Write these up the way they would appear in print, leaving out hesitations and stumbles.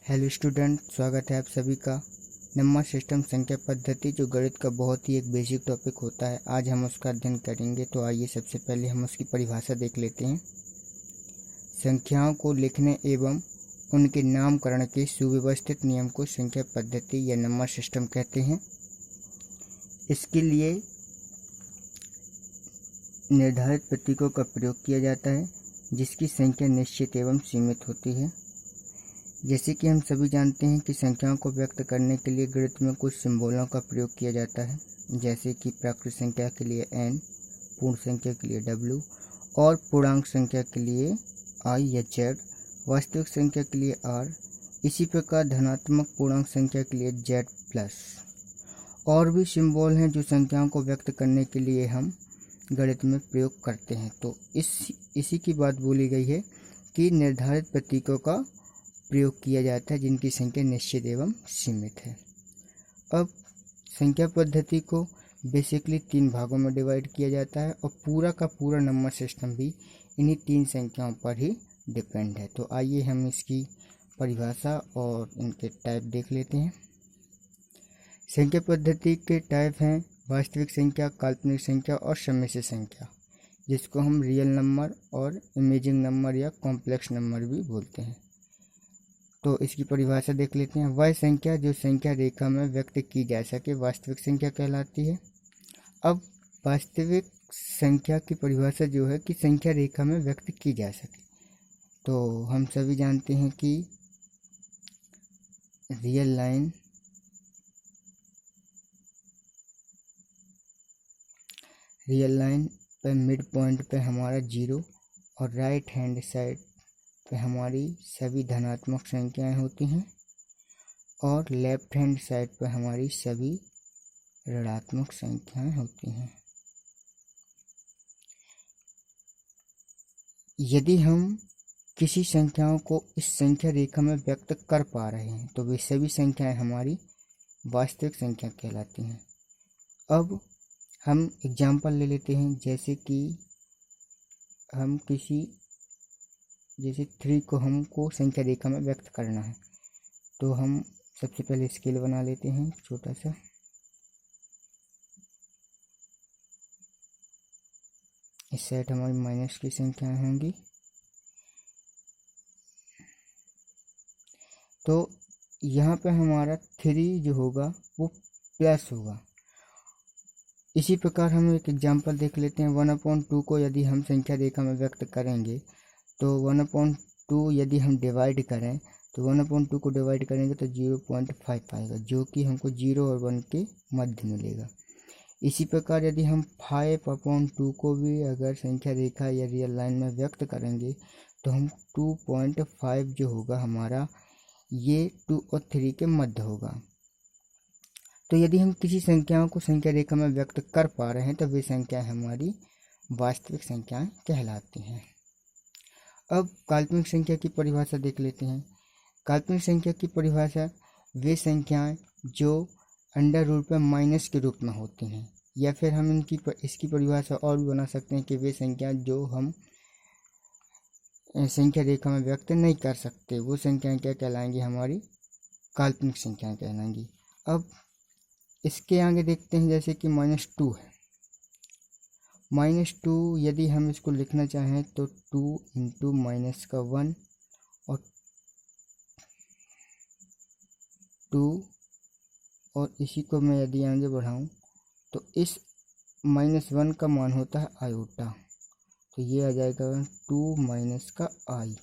Hello student, स्वागत है आप सभी का। नंबर सिस्टम संख्या पद्धति जो गणित का बहुत ही एक बेसिक टॉपिक होता है, आज हम उसका अध्ययन करेंगे। तो आइए सबसे पहले हम उसकी परिभाषा देख लेते हैं। संख्याओं को लिखने एवं उनके नामकरण के सुव्यवस्थित नियम को संख्या पद्धति या नंबर सिस्टम कहते हैं। इसके लिए निर्धारित प्रतीकों का प्रयोग किया जाता है जिसकी संख्या निश्चित एवं सीमित होती है। जैसे कि हम सभी जानते हैं कि संख्याओं को व्यक्त करने के लिए गणित में कुछ सिंबलों का प्रयोग किया जाता है, जैसे कि प्राकृत संख्या के लिए n, पूर्ण संख्या के लिए w और पूर्णांक संख्या के लिए i या z, वास्तविक संख्या के लिए r। इसी प्रकार धनात्मक पूर्णांक संख्या के लिए z+। और भी सिंबल हैं जो संख्याओं को व्यक्त करने के लिए हम गणित में प्रयोग करते हैं। तो इसी की बात बोली गई है कि निर्धारित प्रतीकों का प्रयोग किया जाता है जिनकी संख्या निश्चित एवं सीमित है। अब संख्या पद्धति को बेसिकली 3 भागों में डिवाइड किया जाता है और पूरा का पूरा नंबर सिस्टम भी इन्हीं 3 संख्याओं पर ही डिपेंड है। तो आइए हम इसकी परिभाषा और इनके टाइप देख लेते हैं। संख्या पद्धति के टाइप हैं वास्तविक संख्या, काल्पनिक संख्या और सम्मिश्र संख्या, जिसको हम रियल नंबर और इमेजिंग नंबर या कॉम्प्लेक्स नंबर भी बोलते हैं। तो इसकी परिभाषा देख लेते हैं। वह संख्या जो संख्या रेखा में व्यक्त की जा सके वास्तविक संख्या कहलाती है। अब वास्तविक संख्या की परिभाषा जो है कि संख्या रेखा में व्यक्त की जा सके, तो हम सभी जानते हैं कि रियल लाइन पे मिड पॉइंट पे हमारा 0 और राइट हैंड साइड पे हमारी सभी धनात्मक संख्याएं होती हैं और लेफ्ट हैंड साइड पे हमारी सभी ऋणात्मक संख्याएं होती हैं। यदि हम किसी संख्याओं को इस संख्या रेखा में व्यक्त कर पा रहे हैं तो वे सभी संख्याएं हमारी वास्तविक संख्या कहलाती हैं। अब हम एग्जाम्पल ले लेते हैं, जैसे कि हम जैसे 3 को हमको संख्या रेखा में व्यक्त करना है, तो हम सबसे पहले स्केल बना लेते हैं छोटा सा। इस साइड हमारी माइनस की संख्याएं होंगी, तो यहाँ पे हमारा 3 जो होगा वो प्लस होगा। इसी प्रकार हम एक एग्जाम्पल देख लेते हैं। 1/2 को यदि हम संख्या रेखा में व्यक्त करेंगे तो 1/2 यदि हम डिवाइड करें तो 1/2 को डिवाइड करेंगे तो 0.5 आएगा, जो कि हमको 0 और 1 के मध्य मिलेगा। इसी प्रकार यदि हम 5/2 को भी अगर संख्या रेखा या रियल लाइन में व्यक्त करेंगे तो हम 2.5 जो होगा हमारा, ये 2 और 3 के मध्य होगा। तो यदि हम किसी संख्याओं को संख्या रेखा में व्यक्त कर पा रहे हैं तो वे संख्याएं हमारी वास्तविक संख्याएं कहलाती हैं। अब काल्पनिक संख्या की परिभाषा देख लेते हैं। काल्पनिक संख्या की परिभाषा वे संख्याएं जो अंडर रूट पे माइनस के रूप में होती हैं, या फिर हम इसकी परिभाषा और भी बना सकते हैं कि वे संख्याएं जो हम संख्या रेखा में व्यक्त नहीं कर सकते, वो संख्याएं क्या कहलाएंगी, हमारी काल्पनिक संख्याएं कहलाएंगी। अब इसके आगे देखते हैं, जैसे कि -2 है। -2 यदि हम इसको लिखना चाहें तो 2 × -1 और 2, और इसी को मैं यदि आगे बढ़ाऊं तो इस -1 का मान होता है आयोटा, तो ये आ जाएगा 2 माइनस का i।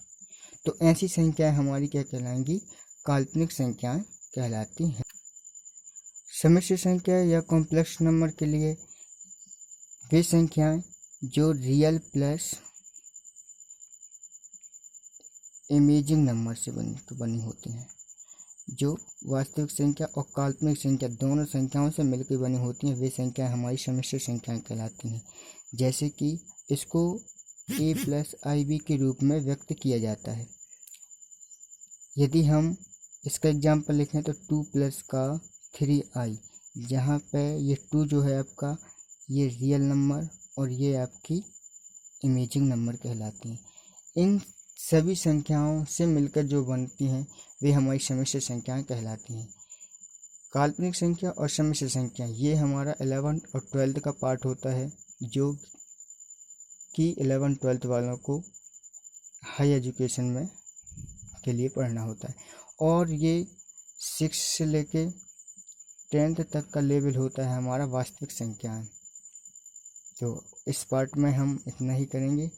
तो ऐसी संख्याएं हमारी क्या कहलाएंगी, काल्पनिक संख्याएं कहलाती हैं। सम्मिश्र संख्या या कॉम्प्लेक्स नंबर के लिए वे संख्याएं जो रियल प्लस इमेजिंग नंबर से बनी होती हैं, जो वास्तविक संख्या और काल्पनिक संख्या दोनों संख्याओं से मिलकर बनी होती हैं, वे संख्याएं हमारी सम्मिश्र संख्याएं कहलाती हैं। जैसे कि इसको a + ib के रूप में व्यक्त किया जाता है। यदि हम इसका एग्जाम्पल लिखें तो 2 + 3i, जहाँ पे ये 2 जो है आपका, ये रियल नंबर और ये आपकी इमेजिंग नंबर कहलाती हैं। इन सभी संख्याओं से मिलकर जो बनती हैं वे हमारी सम्मिश्र संख्याएं कहलाती हैं। काल्पनिक संख्या और सम्मिश्र संख्या ये हमारा 11th और 12th का पार्ट होता है, जो कि 11th 12th वालों को हाई एजुकेशन में के लिए पढ़ना होता है। और ये 6 से लेके 10th तक का लेवल होता है हमारा वास्तविक संख्याएं। तो इस पार्ट में हम इतना ही करेंगे।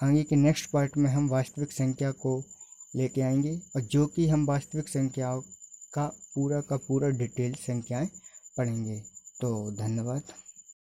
आगे के नेक्स्ट पार्ट में हम वास्तविक संख्या को लेके आएंगे, और जो कि हम वास्तविक संख्याओं का पूरा डिटेल संख्याएं पढ़ेंगे। तो धन्यवाद।